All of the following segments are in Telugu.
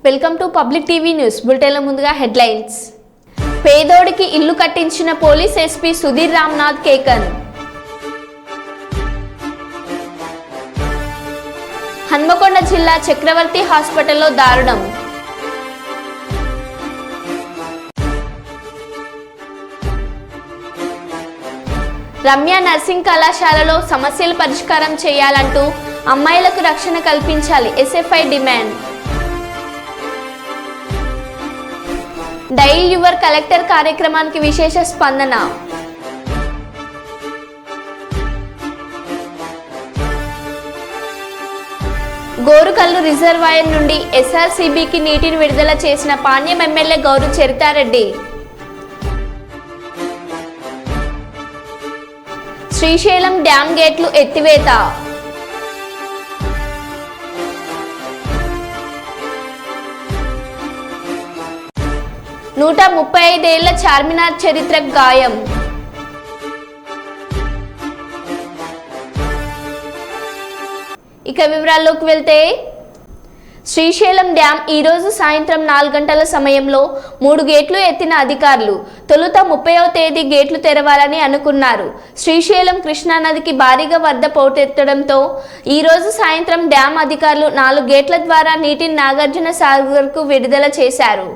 Welcome to public TV news. బులెటిన్ల ముందుగా హెడ్లైన్స్. పేదోడికి ఇల్లు కట్టించిన పోలీస్ ఎస్పీ సుధీర్ రామ్నాథ్ కేకన్. హన్మకొండ జిల్లా చక్రవర్తి హాస్పిటల్లో దారుణం. రమ్య నర్సింగ్ కళాశాలలో సమస్యలు పరిష్కారం చేయాలంటూ అమ్మాయిలకు రక్షణ కల్పించాలి SFI demand. Dial your collector కార్యక్రమానికి విశేష స్పందన. గోరుకల్లు రిజర్వాయర్ నుండి ఎస్ఆర్సీబీకి నీటిని విడుదల చేసిన పాణ్యం ఎమ్మెల్యే గౌరు చరితారెడ్డి. శ్రీశైలం డ్యాం గేట్లు ఎత్తివేత. 135 ఏళ్ల చార్మినార్ చరిత్ర గాయం. ఇక వివరాల్లోకి వెళ్తే, శ్రీశైలం డ్యాం ఈరోజు సాయంత్రం 4 గంటల సమయంలో 3 గేట్లు ఎత్తిన అధికారులు తొలుత 30వ తేదీ గేట్లు తెరవాలని అనుకున్నారు. శ్రీశైలం కృష్ణానదికి భారీగా వరద పోటెత్తడంతో ఈరోజు సాయంత్రం డ్యాం అధికారులు 4 గేట్ల ద్వారా నీటిని నాగార్జున సాగర్కు విడుదల చేశారు.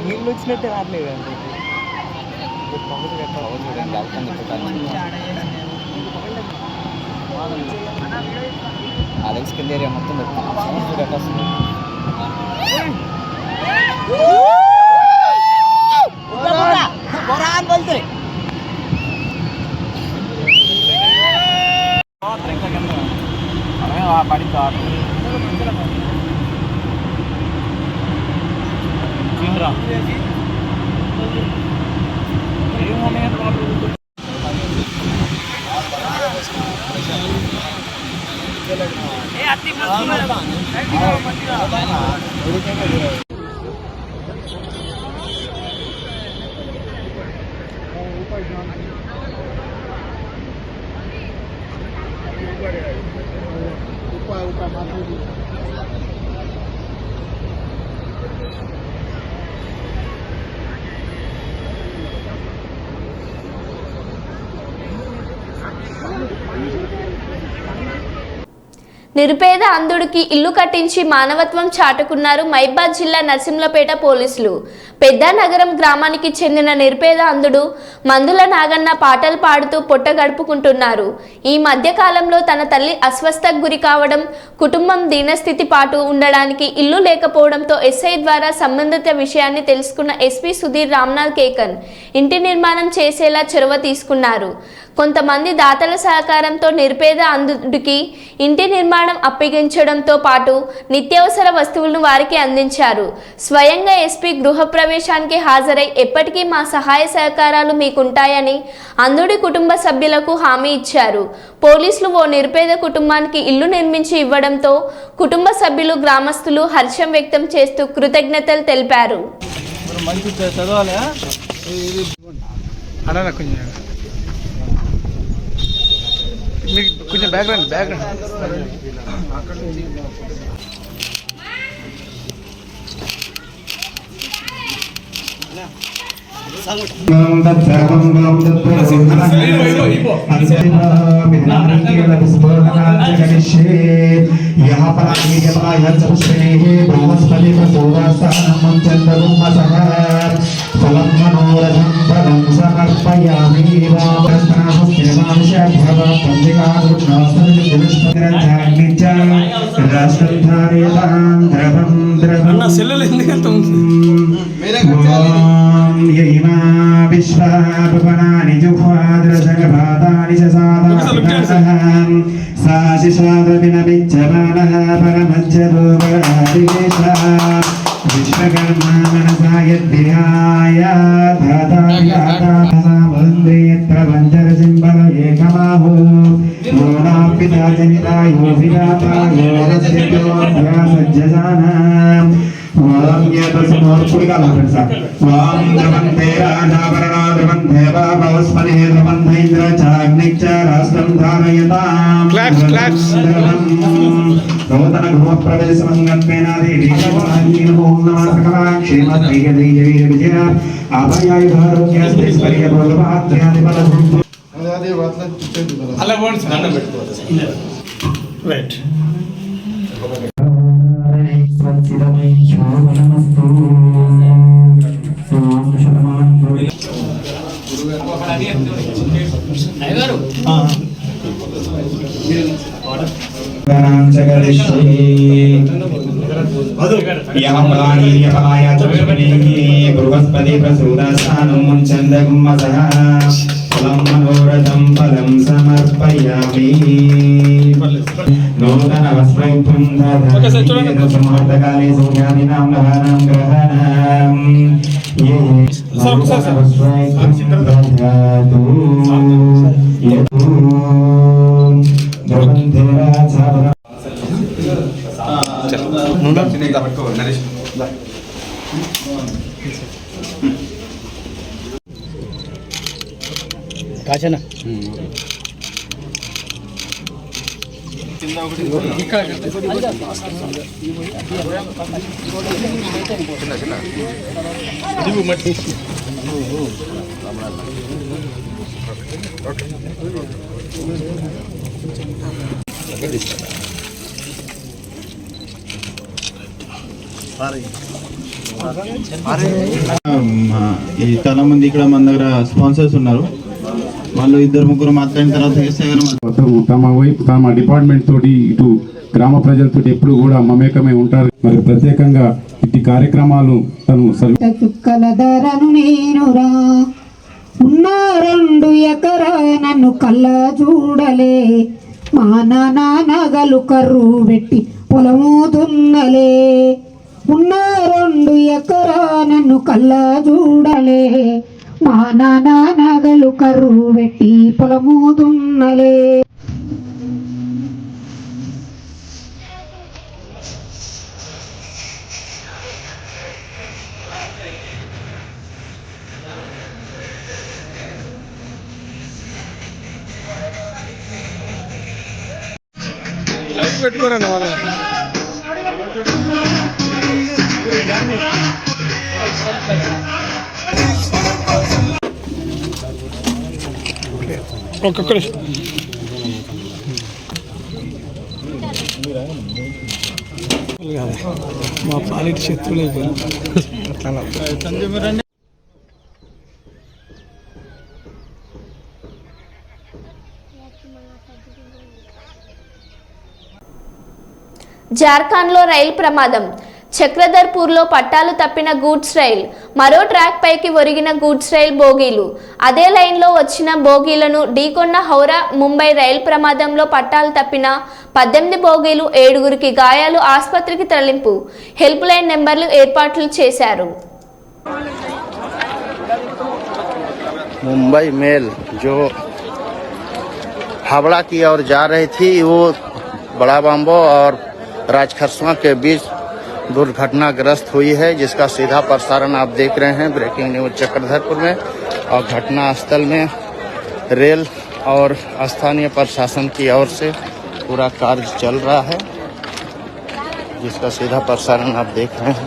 నీళ్ళు వచ్చినట్టే రావట్లేదండి. అలెక్స్ కింద ఏరియా మొత్తం పెడుతుంది. నిరుపేద అంధుడికి ఇల్లు కట్టించి మానవత్వం చాటుకున్నారు మహబూబాబాద్ జిల్లా నర్సింహులపేట పోలీసులు. పెద్ద నగరం గ్రామానికి చెందిన నిరుపేద అంధుడు మందుల నాగన్న పాటలు పాడుతూ పొట్ట గడుపుకుంటున్నారు. ఈ మధ్య కాలంలో తన తల్లి అస్వస్థకు గురి కావడం, కుటుంబం దీనస్థితి పాటు ఉండడానికి ఇల్లు లేకపోవడంతో ఎస్ఐ ద్వారా సంబంధిత విషయాన్ని తెలుసుకున్న ఎస్పీ సుధీర్ రామ్నాథ్ కేకన్ ఇంటి నిర్మాణం చేసేలా చొరవ తీసుకున్నారు. కొంతమంది దాతల సహకారంతో నిరుపేద అంధుడికి ఇంటి నిర్మాణం అప్పగించడంతో పాటు నిత్యావసర వస్తువులను వారికి అందించారు. స్వయంగా ఎస్పీ గృహప్రవేశానికి హాజరై ఎప్పటికీ మా సహాయ సహకారాలు మీకుంటాయని అంధుడి కుటుంబ సభ్యులకు హామీ ఇచ్చారు. పోలీసులు ఓ నిరుపేద కుటుంబానికి ఇల్లు నిర్మించి ఇవ్వడంతో కుటుంబ సభ్యులు, గ్రామస్తులు హర్షం వ్యక్తం చేస్తూ కృతజ్ఞతలు తెలిపారు. కొంచెం బ్యాక్గ్రౌండ్ విశ్వాపనాని జుహ్వాద్రజగపాతాని చ సాదాం సాశిషాదవినమిచ్చమానః పరమజ్జరూపరాదికేశ విశ్వకర్మా మనసాయద్విహాయ ధాతాయాతా వందే ప్రపంచర సింబల ఏకమాహో యోనాపితా జనితాయో విరాతాయో రస్యో వ్యాసజ్జసానాం ఓం యతస్మోర్పుడికాలంట ఓం ద్రవంతే రాజావరణా ద్రవంతే వాపవస్పనే ద్రవంతైంద్ర చాగ్నిచ్చ రాష్ట్రం ధారయతాం క్లాప్స్ నూతన గృహ ప్రవేశమంగత్వేనాది ఓం నమః సకల క్షేమైర్యదైర్య విజయ అభయాయుధారోగ్యస్తైర్య భోగభాగ్యాది బలభూత అలా పోండి సార్ దండం పెట్టుకోవాలి రైట్ బృహస్పతి ప్రసూదాస్థానం చందగుమ్మసః ఫలం మనోరథం ఫలం సమర్పయామి నూతన వస్త్రైత్వం దదామి సమర్థకాలే సూర్యాదీనాం గ్రహాణాం గ్రహణం ఏ నూతన వస్త్రైత్వం దదాతు యతు ద్రవంతే రాజావరణా కాచనా ఈ చాలా మంది ఇక్కడ మన దగ్గర స్పాన్సర్స్ ఉన్నారు. వాళ్ళు ఇద్దరు ముగ్గురు మాట్లాడిన తర్వాత తమ డిపార్ట్మెంట్ తోటి ఇటు గ్రామ ప్రజలతో ఎప్పుడు కూడా మమేకమై ఉంటారు. మరి ప్రత్యేకంగా ఇటు కార్యక్రమాలు తను చుక్కల ధరను నేనురా ఉన్న 2 ఎకరా నన్ను కళ్ళ చూడలే మా నాన్న నగలు కర్రు పెట్టి పొలము దున్నలే ఉన్న 2 ఎకరా నన్ను కళ్ళ చూడలే మా నాన్న నగలు కర్రు పెట్టి పొలము దున్నలే. పెట్టుకోరండి వాళ్ళు ఒక్కొక్కరు మా పాలిటి శత్రువులు అయిపోయింది. జార్ఖండ్లో రైలు ప్రమాదం. చక్రధర్పూర్లో పట్టాలు తప్పిన గూడ్స్ రైల్, మరో ట్రాక్ పైకి ఒరిగిన గూడ్స్ రైల్ బోగీలు. అదే లైన్లో వచ్చిన బోగీలను ఢీకొన్న హౌరా ముంబై రైలు ప్రమాదంలో పట్టాలు తప్పిన 18 బోగీలు, 7గురికి గాయాలు, ఆసుపత్రికి తరలింపు. హెల్ప్ లైన్ నెంబర్లు ఏర్పాట్లు చేశారు. मुंबई मेल जो हावड़ा की ओर जा रही थी, वो बड़ा बाम्बो और राजखरसवा के बीच दुर्घटनाग्रस्त हुई है, जिसका सीधा प्रसारण आप देख रहे हैं ब्रेकिंग न्यूज चक्रधरपुर में। और घटना स्थल में रेल और स्थानीय प्रशासन की ओर से पूरा कार्य चल रहा है, जिसका सीधा प्रसारण आप देख रहे हैं।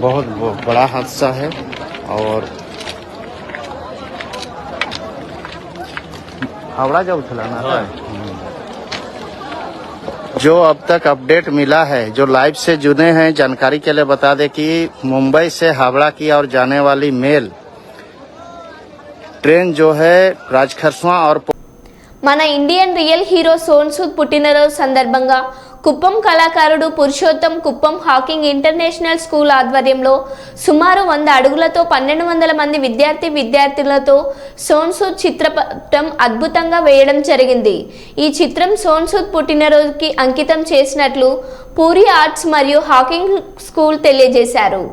बहुत बड़ा हादसा है। और हावड़ा जब चलाना था, जो अब तक अपडेट मिला है, जो लाइव से जुड़े हैं, जानकारी के लिए बता दें कि मुंबई से हावड़ा की ओर जाने वाली मेल ट्रेन जो है राजखरसवा और మన ఇండియన్ రియల్ హీరో సోన్ సూద్ పుట్టినరోజు సందర్భంగా కుప్పం కళాకారుడు Purushottam Kuppam Hawking international school ఆధ్వర్యంలో సుమారు 100 అడుగులతో 1200 మంది విద్యార్థులతో సోన్ సూద్ చిత్రపటం అద్భుతంగా వేయడం జరిగింది. ఈ చిత్రం సోన్ సూద్ పుట్టినరోజుకి అంకితం చేసినట్లు పూరి ఆర్ట్స్ మరియు హాకింగ్ స్కూల్ తెలియజేశారు.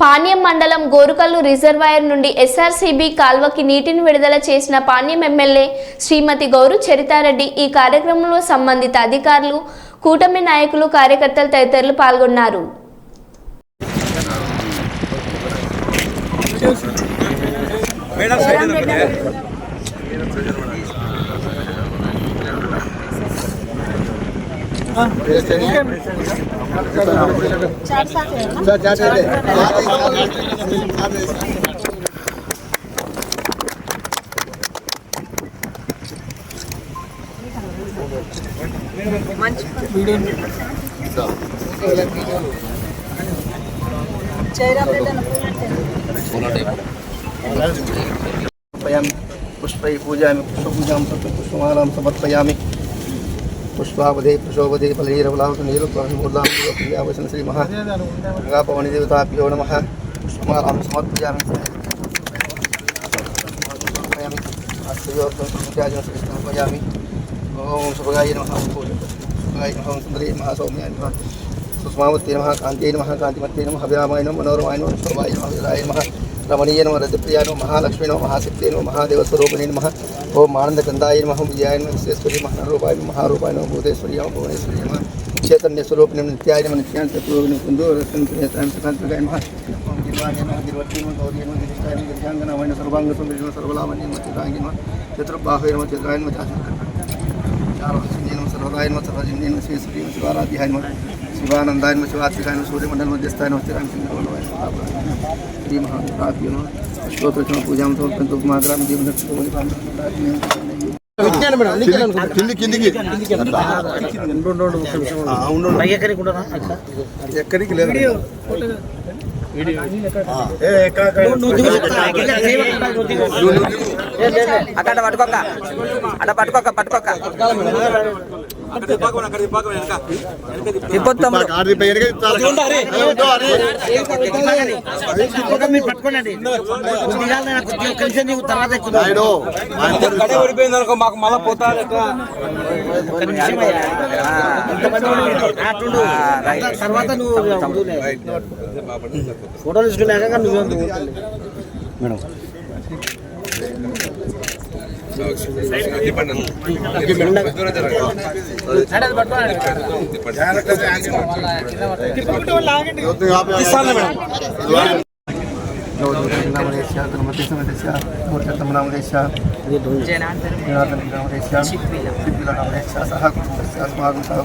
పాణ్యం మండలం గోరుకల్లు రిజర్వాయర్ నుండి ఎస్ఆర్సీబీ కాల్వకి నీటిని విడుదల చేసిన పాణ్యం ఎమ్మెల్యే శ్రీమతి గౌరు చరితారెడ్డి ఈ కార్యక్రమంలో సంబంధిత అధికారులు, కూటమి నాయకులు, కార్యకర్తలు తదితరులు పాల్గొన్నారు. पुष्पै पूजयामि पुष्पपूजां पुष्पमालां समर्पयामि पुष्पावधे पुष्पोवधे फलैरवलावनीरत्वाभिमूर्धां श्री महागणापवनि देवताभ्यो नमः पुष्पमालां समर्पयामि समर्पयामि ओम सुभगाय नमः सुभगाय नमः सुंदरे नमः सौम्याय नमः सुष्मावत्यै नमः कान्त्यै नमः कान्तिमत्यै नमः व्यामाय नमः मनोरमाय नमः शोभाय नमः विराय नमः रमणीय नमः रजप्रियाय नमः महालक्ष्मी नमः महाशक्त्यै नमः महादेवस्वरूपिणे नमः ओम आनन्दकन्दाय नमः विजयाय नमः विश्वेश्वरी महारूपाय नमः महारूपाय नमः भूतेश्वरी नमः भुवनेश्वरी नमः चैतन्यस्वरूपिणे नित्याय नमः नित्यानन्दस्वरूपिणे कुन्दूरस्कन्धेताय नमः ओम गिरिवाय नमः गिरिवत्यै नमः गौरी नमः गिरिष्ठाय नमः गिरिजाङ्गनाय नमः सर्वाङ्गसुन्दरी नमः सर्वलावण्यै नमः चित्राङ्गी नमः चतुर्बाहुवे नमः चित्राय नमः चारुहासिन्यै नमः सर्वदाय नमः सर्वजिन्यै नमः श्रीश्री नमः शिवाराध्याय नमः शिवानन्दाय नमः शिवात्मिकाय नमः सूर्यमण्डल मध्यस्थाय नमः चिराङ्गसिंहवल्लभाय नमः श्री महादेवाभ्यो नमः स्तोत्रचरण पूजां समर्पयन्तु मातरां ఎక్కడికి లేదు అక్కడ పట్టుకోక అక్కడ పట్టుకోక మాకు మళ్ళా పోతారు తర్వాత నువ్వు ఫోటోలు తీసుకున్నాక నువ్వు మేడం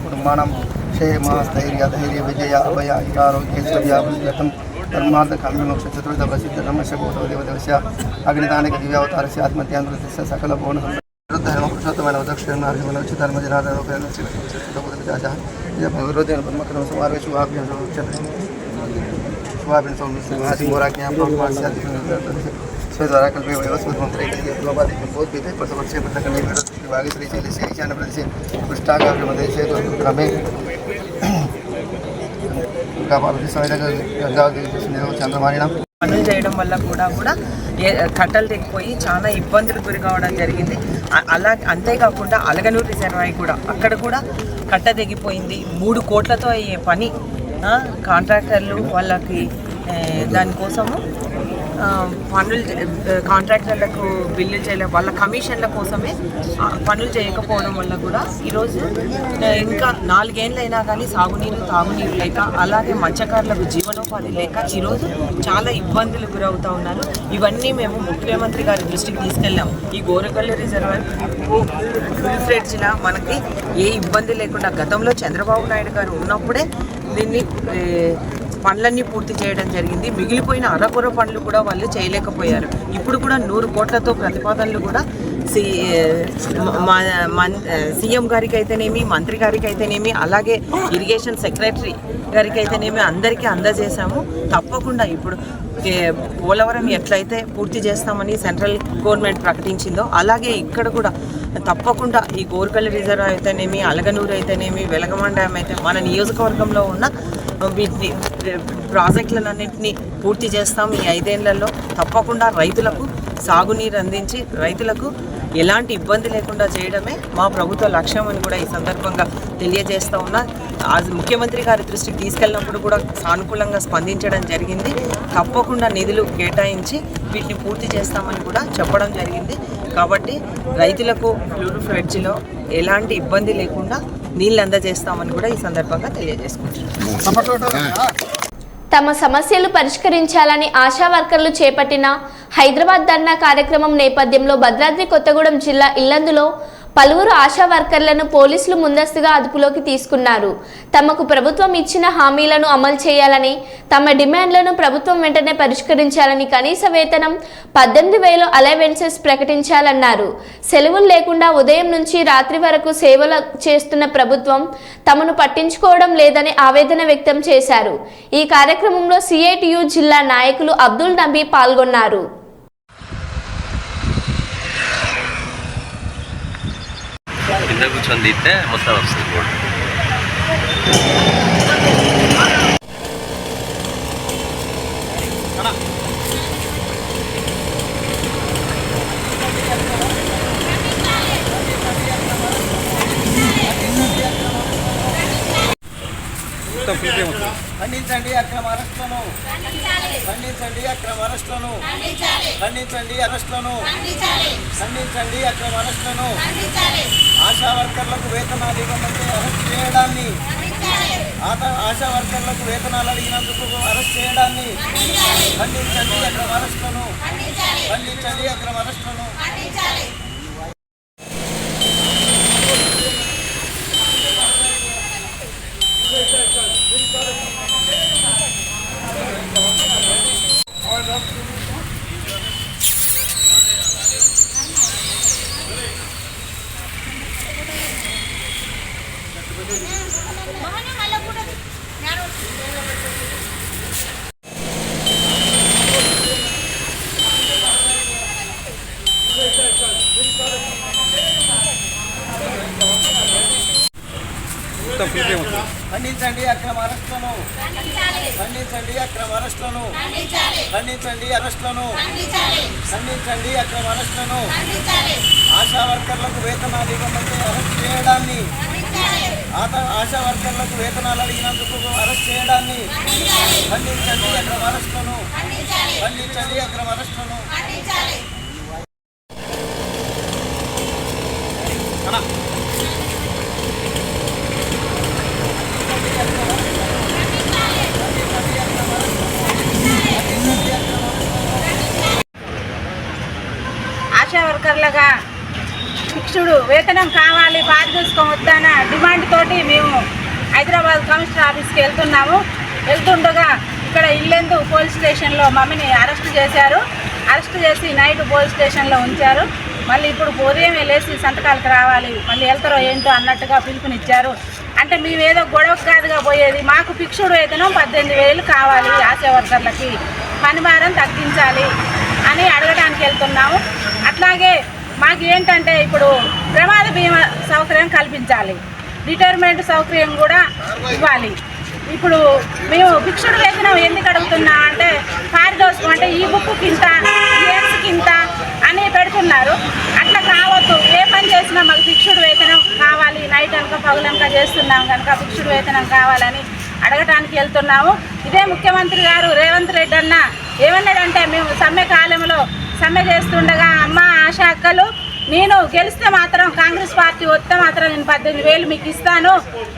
కుటుంబానం క్షేమస్థైర్య ధైర్య విజయ అభయ ఆరోగ్యం धर्मार्थ काम्यमोक्ष चतुर्थ प्रसिद्ध ब्रह्मस्य भूतदेवदेवस्य अग्निदानिक दिव्यावतारस्य आत्मत्यान्तरस्य सकल भुवन धर्म पुरुषोत्तमैन दक्षिणार्जुनस्य धर्मजनार्दनोपेन चित्तबुद्धविदाचः यद्भगवद्गीता ब्रह्मकर्म समारोहे शुभाभ्यां महासिंहोराज्ञां ब्रह्मस्यादि स्वद्वारा कल्पे वैवस्वतमन्त्रे कल्पे बोधविदे प्रसवर्षे प्रतकने विभागे श्रीशैलस्य ईशान्यप्रदेशे पृष्ठाकाशमदेशे क्रमे పనులు చేయడం వల్ల కూడా కట్టలు తెగిపోయి చాలా ఇబ్బందులు గురి కావడం జరిగింది. అలా అంతేకాకుండా అలగనూరు రిజర్వాయర్ కూడా అక్కడ కూడా కట్ట తెగిపోయింది. 3 కోట్లతో అయ్యే పని కాంట్రాక్టర్లు వాళ్ళకి దానికోసము పనులు కాంట్రాక్టర్లకు బిల్లు చేయలే వాళ్ళ కమిషన్ల కోసమే పనులు చేయకపోవడం వల్ల కూడా ఈరోజు ఇంకా 4 ఏళ్ళైనా కానీ సాగునీరు తాగునీరు లేక అలాగే మత్స్యకారులకు జీవనోపాధి లేక ఈరోజు చాలా ఇబ్బందులు గురవుతూ ఉన్నారు. ఇవన్నీ మేము ముఖ్యమంత్రి గారి దృష్టికి తీసుకెళ్ళాము. ఈ గోరుకల్లు రిజర్వాయర్ ఫుల్ ఫ్లెడ్జ్లా మనకి ఏ ఇబ్బంది లేకుండా గతంలో చంద్రబాబు నాయుడు గారు ఉన్నప్పుడే దీన్ని పనులన్నీ పూర్తి చేయడం జరిగింది. మిగిలిపోయిన అరకొర పనులు కూడా వాళ్ళు చేయలేకపోయారు. ఇప్పుడు కూడా 100 కోట్లతో ప్రతిపాదనలు కూడా సీఎం గారికి అయితేనేమి, మంత్రి గారికి అయితేనేమి, అలాగే ఇరిగేషన్ సెక్రటరీ గారికి అయితేనేమి అందరికీ అందజేశాము. తప్పకుండా ఇప్పుడు పోలవరం ఎట్లయితే పూర్తి చేస్తామని సెంట్రల్ గవర్నమెంట్ ప్రకటించిందో అలాగే ఇక్కడ కూడా తప్పకుండా ఈ గోరుకల్లు రిజర్వ్ అయితేనేమి, అలగనూరు అయితేనేమి, వెలగమాన్ డ్యామ్ అయితే మన నియోజకవర్గంలో ఉన్న వీటిని ప్రాజెక్టులన్నింటినీ పూర్తి చేస్తాం. ఈ 5 ఏళ్లలో తప్పకుండా రైతులకు సాగునీరు అందించి రైతులకు ఎలాంటి ఇబ్బంది లేకుండా చేయడమే మా ప్రభుత్వ లక్ష్యం అని కూడా ఈ సందర్భంగా తెలియజేస్తూ ఉన్నా. ముఖ్యమంత్రి గారి దృష్టికి తీసుకెళ్ళినప్పుడు కూడా సానుకూలంగా స్పందించడం జరిగింది. తప్పకుండా నిధులు కేటాయించి వీటిని పూర్తి చేస్తామని కూడా చెప్పడం జరిగింది. కాబట్టి రైతులకు ఫ్లూరిఫ్లెడ్జ్లో ఎలాంటి ఇబ్బంది లేకుండా నీళ్ళు అందజేస్తామని కూడా ఈ సందర్భంగా తెలియజేసుకుంటున్నాం. తమ సమస్యలు పరిష్కరించాలని ఆశా వర్కర్లు చేపట్టిన హైదరాబాద్ ధర్నా కార్యక్రమం నేపథ్యంలో భద్రాద్రి కొత్తగూడెం జిల్లా ఇల్లందులో పలువురు ఆశా వర్కర్లను పోలీసులు ముందస్తుగా అదుపులోకి తీసుకున్నారు. తమకు ప్రభుత్వం ఇచ్చిన హామీలను అమలు చేయాలని, తమ డిమాండ్లను ప్రభుత్వం వెంటనే పరిష్కరించాలని, కనీస వేతనం 18,000 అలవెన్సెస్ ప్రకటించాలన్నారు. సెలవులు లేకుండా ఉదయం నుంచి రాత్రి వరకు సేవలు చేస్తున్న ప్రభుత్వం తమను పట్టించుకోవడం లేదని ఆవేదన వ్యక్తం చేశారు. ఈ కార్యక్రమంలో సిఐటియు జిల్లా నాయకులు అబ్దుల్ నబీ పాల్గొన్నారు. కింద కూర్చొని తీస్తే మొత్తం వస్తుంది కూడా. ఖండించండి అక్రమ అరెస్టులను, ఖండించండి అక్రమ అరెస్టులను, ఖండించండి అరెస్టులను, ఖండించండి అక్రమ అరెస్టులను, ఆశా వర్కర్లకు వేతనాలు ఇవ్వమంటే అరెస్ట్ చేయడాన్ని, ఆశా వర్కర్లకు వేతనాలు అడిగినందుకు అరెస్ట్ చేయడాన్ని ఖండించండి అక్రమ అరెస్టులను, ఖండించండి అక్రమ అరెస్టులను. ఖండించండి అక్రమ అరెస్టులను, ఖండించండి అక్రమ అరెస్టులను, ఖండించండి అరెస్టులను, ఖండించండి అక్రమ అరెస్టులను, ఆశా వర్కర్లకు వేతనాలు ఇవ్వమంటే అరెస్ట్ చేయడాన్ని, ఆశా వర్కర్లకు వేతనాలు అడిగినందుకు అరెస్ట్ చేయడాన్ని ఖండించండి అక్రమ అరెస్టులను, ఖండించండి అక్రమ అరెస్టులను. ఆశా వర్కర్లుగా ఫిక్స్డ్ వేతనం కావాలి, బాధ చూసుకోవద్దన్న డిమాండ్ తోటి మేము హైదరాబాద్ కమిషనర్ ఆఫీస్కి వెళ్తుండగా ఇక్కడ ఇల్లెందు పోలీస్ స్టేషన్లో మమ్మీని అరెస్ట్ చేశారు. అరెస్ట్ చేసి నైట్ పోలీస్ స్టేషన్లో ఉంచారు. మళ్ళీ ఇప్పుడు ఉదయం లేచి సంతకాలకు రావాలి, మళ్ళీ వెళ్తారో ఏంటో అన్నట్టుగా పిలుపునిచ్చారు. అంటే మేమేదో గొడవ కాదుగా పోయేది, మాకు ఫిక్స్డ్ వేతనం 18,000 కావాలి, ఆశా వర్కర్లకి పని భారం తగ్గించాలి అని అడగడానికి వెళ్తున్నాము. అట్లాగే మాకు ఏంటంటే ఇప్పుడు ప్రమాద బీమా సౌకర్యం కల్పించాలి, రిటైర్మెంట్ సౌకర్యం కూడా ఇవ్వాలి. ఇప్పుడు మేము ఫిక్స్డ్ వేతనం ఎందుకు అడుగుతున్నా అంటే పారితోషికం అంటే ఈ బుక్కి ఇంత, ఈ ఎక్స్కి ఇంత అని పెడుతున్నారు. అట్లా కావద్దు, ఏ పని చేసినా మాకు ఫిక్స్డ్ వేతనం కావాలి, నైట్ అనక పగులనక చేస్తున్నాం కనుక ఫిక్స్డ్ వేతనం కావాలని అడగటానికి వెళ్తున్నాము. ఇదే ముఖ్యమంత్రి గారు రేవంత్ రెడ్డి అన్న ఏమన్నాడంటే, మేము సమ్మె కాలంలో సమ్మె చేస్తుండగా అమ్మ ఆశా అక్కలు నేను గెలిస్తే మాత్రం కాంగ్రెస్ పార్టీ వస్తే మాత్రం నేను 18,000 మీకు ఇస్తాను,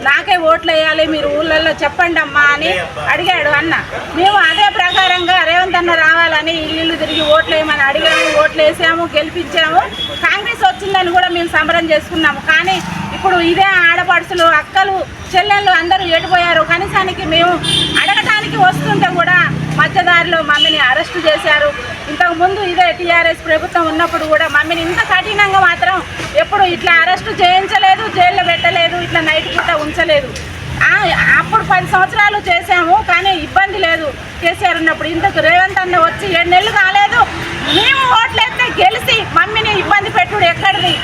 నాకే ఓట్లు వేయాలి, మీరు ఊళ్ళల్లో చెప్పండి అమ్మా అని అడిగాడు అన్న. మేము అదే ప్రకారంగా రేవంత్ అన్న రావాలని ఇల్లు తిరిగి ఓట్లు వేయమని అడిగాము, ఓట్లు వేసాము, గెలిపించాము. కాంగ్రెస్ వచ్చిందని కూడా మేము సంబరం చేసుకున్నాము. కానీ ఇప్పుడు ఇదే ఆడపడుచులు అక్కలు చెల్లెళ్ళు అందరూ ఎడిపోయారు. కనీసానికి మేము అడగటానికి వస్తుంటే కూడా మధ్యదారిలో మమ్మీని అరెస్టు చేశారు. ఇంతకుముందు ఇదే టీఆర్ఎస్ ప్రభుత్వం ఉన్నప్పుడు కూడా మమ్మీని ఇంత కఠినంగా మాత్రం ఎప్పుడు ఇట్లా అరెస్టు చేయించలేదు, జైల్లో పెట్టలేదు, ఇట్లా నైట్ పూట ఉంచలేదు. అప్పుడు 10 సంవత్సరాలు చేసాము కానీ ఇబ్బంది లేదు కేసీఆర్ ఉన్నప్పుడు. ఇంతకు రేవంత్ అన్న వచ్చి 7 నెలలు కాలేదు, మేము ఓట్లేస్తే గెలిచి మమ్మీని ఇబ్బంది పెట్టుడు ఎక్కడిది?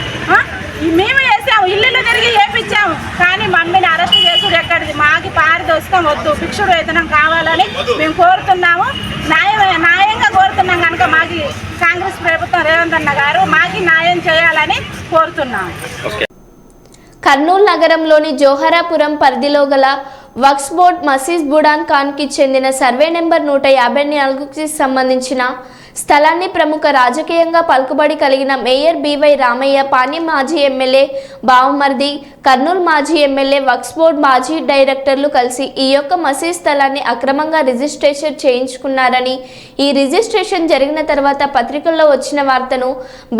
మేము వేసాము, ఇల్లు తిరిగి వేపించాము, కానీ మమ్మీని అరెస్ట్ చేసుడు ఎక్కడిది? మాకు పారితోషికం వద్దు, ఫిక్స్డ్ వేతనం కావాలని మేము కోరుతున్నాము. న్యాయంగా కోరుతున్నాం కనుక మాకు కాంగ్రెస్ ప్రభుత్వం రేవంత్ అన్న గారు మాకు న్యాయం చేయాలని కోరుతున్నాము. కర్నూలు నగరంలోని జోహరాపురం పరిధిలో గల వక్స్ బోర్డ్ మసీద్ బుడాన్ ఖాన్కి చెందిన సర్వే నెంబర్ 154కి సంబంధించిన స్థలాన్ని ప్రముఖ రాజకీయంగా పలుకుబడి కలిగిన మేయర్ బివై రామయ్య, పాణ్యం మాజీ ఎమ్మెల్యే బావమర్ది, కర్నూలు మాజీ ఎమ్మెల్యే వక్స్ బోర్డ్ మాజీ డైరెక్టర్లు కలిసి ఈ యొక్క మసీద్ స్థలాన్ని అక్రమంగా రిజిస్ట్రేషన్ చేయించుకున్నారని, ఈ రిజిస్ట్రేషన్ జరిగిన తర్వాత పత్రికల్లో వచ్చిన వార్తను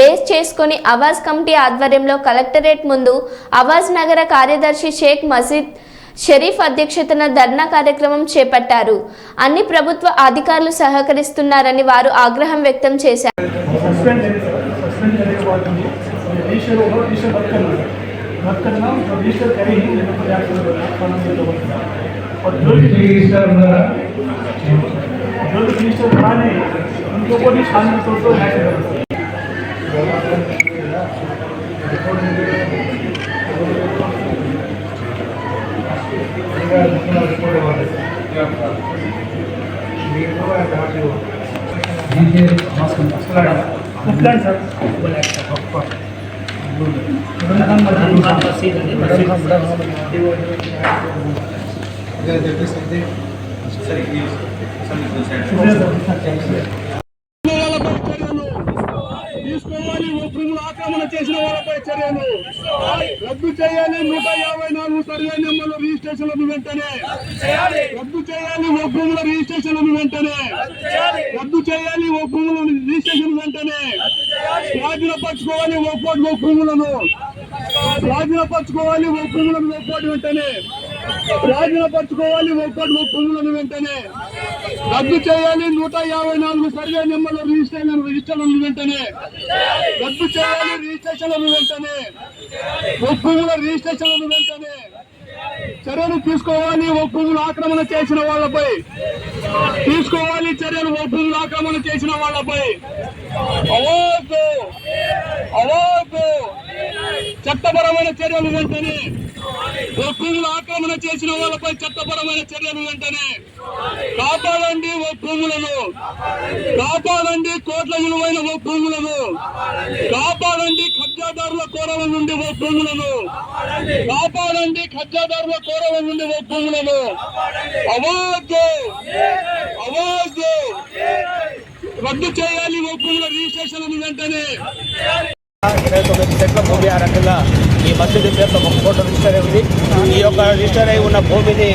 బేస్ చేసుకొని అవాజ్ కమిటీ ఆధ్వర్యంలో కలెక్టరేట్ ముందు అవాజ్ నగర కార్యదర్శి షేక్ మసీద్ షరీఫ్ అధ్యక్షతన ధర్నా కార్యక్రమం చేపట్టారు. అన్ని ప్రభుత్వ అధికారులు సహకరిస్తున్నారని వారు ఆగ్రహం వ్యక్తం చేశారు. తీసుకోవాలి, భూములు ఆక్రమణ చేసిన వాళ్ళపై చర్యలు రద్దు చేయాలి. 154 సర్వే నెంబర్ల రిజిస్ట్రేషన్లను వెంటనే రద్దు చేయాలి. భూముల రిజిస్ట్రేషన్లను వెంటనే రద్దు చేయాలి. భూముల రిజిస్ట్రేషన్ వెంటనే స్వాధీనపరచుకోవాలి. భూములను స్వాధీనపరచుకోవాలి. భూములను వెంటనే స్వాధీనపరచుకోవాలి. భూములను వెంటనే రద్దు చేయాలి. 154 సర్వే నెంబర్ల రిజిస్ట్రేషన్లను వెంటనే రద్దు చేయాలి. రిజిస్ట్రేషన్లను వెంటనే భూముల రిజిస్ట్రేషన్లను వెంటనే చర్యలు తీసుకోవాలి. భూములు ఆక్రమణ చేసిన వాళ్ళపై తీసుకోవాలి చర్యలు. భూములు ఆక్రమణ చేసిన వాళ్ళపై అవార్డు చట్టపరమైన చర్యలు వెంటనే. భూములు ఆక్రమణ చేసిన వాళ్ళపై చట్టపరమైన చర్యలు వెంటనే. కాపాడండి భూములను, కాపాడండి కోట్ల విలువైన భూములను, కాపాడండి కబ్జాదారుల కోరల నుండి భూములను, కాపాడండి కబ్జాదారుల కోరల నుండి భూములను. అవార్డు రద్దు చేయాలి. భూముల రిజిస్ట్రేషన్లను వెంటనే. 29 సెంట్ల భూమి ఆ రకంగా ఈ మసీదు పేరుతో ఒక కోట రిజిస్టర్ అయింది. ఈ యొక్క రిజిస్టర్ అయి ఉన్న భూమిని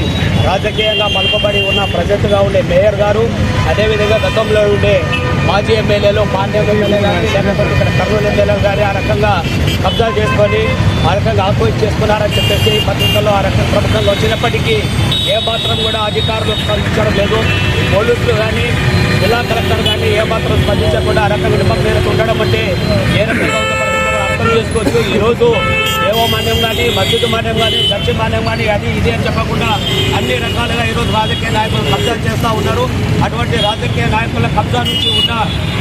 రాజకీయంగా మలుపబడి ఉన్న ప్రజెంట్గా ఉండే మేయర్ గారు, అదేవిధంగా గతంలో ఉండే మాజీ ఎమ్మెల్యేలు, పాండ్యం ఎమ్మెల్యే గారి, లేకపోతే ఇక్కడ కర్నూలు ఎమ్మెల్యే గారి ఆ రకంగా కబ్జా చేసుకొని ఆ రకంగా ఆక్యుపై చేసుకున్నారని చెప్పేసి పత్రికల్లో ఆ రకంగా ప్రముఖంగా వచ్చినప్పటికీ ఏమాత్రం కూడా అధికారులు స్పందించడం లేదు. పోలీసులు కానీ, జిల్లా కలెక్టర్ కానీ ఏమాత్రం స్పందించకుండా ఆ రకంగా నిమగ్నత ఉండడం అంటే ఏ రకంగా అర్థం చేసుకోవచ్చు. ఈరోజు దేవ మాన్యం కానీ, మస్జిద్ మాన్యం కానీ, చర్చి మాన్యం కానీ అది ఇది అని చెప్పకుండా అన్ని రకాలుగా ఈరోజు రాజకీయ నాయకులు కబ్జా చేస్తూ ఉన్నారు. అటువంటి రాజకీయ నాయకుల కబ్జా నుంచి ఉన్న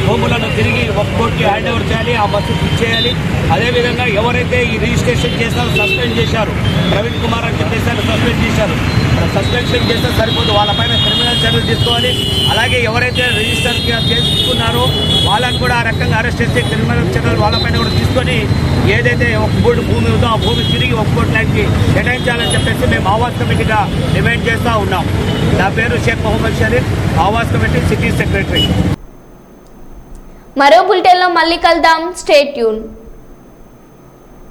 భూములను తిరిగి ఒక కోర్టుకి హ్యాండ్ ఓవర్ చేయాలి, ఆ మసీద్ ఇచ్చేయాలి. అదేవిధంగా ఎవరైతే ఈ రిజిస్ట్రేషన్ చేశారో సస్పెండ్ చేశారు, ప్రవీణ్ కుమార్ అని చెప్పేసి సస్పెండ్ చేశారు. సస్పెన్షన్ చేస్తే సరిపోదు, వాళ్ళపైన క్రిమినల్ చర్యలు తీసుకోవాలి. అలాగే ఎవరైతే రిజిస్టర్ చేసుకున్నారో వాళ్ళని కూడా ఆ రకంగా అరెస్ట్ చేసి క్రిమినల్ చర్యలు వాళ్ళపైన కూడా తీసుకొని ఏదైతే ఒక కోటి భూమి ఉందో ఆ భూమి తిరిగి ఒక కోటి లైన్కి కేటాయించాలని చెప్పేసి మేము ఆవాస్ కమిటీగా డిమాండ్ చేస్తూ ఉన్నాం. నా పేరు Shaikh Mohammed Sharif, Awas committee city secretary. మరో బులెటిన్లో మళ్ళీ కలుద్దాం. Stay tune.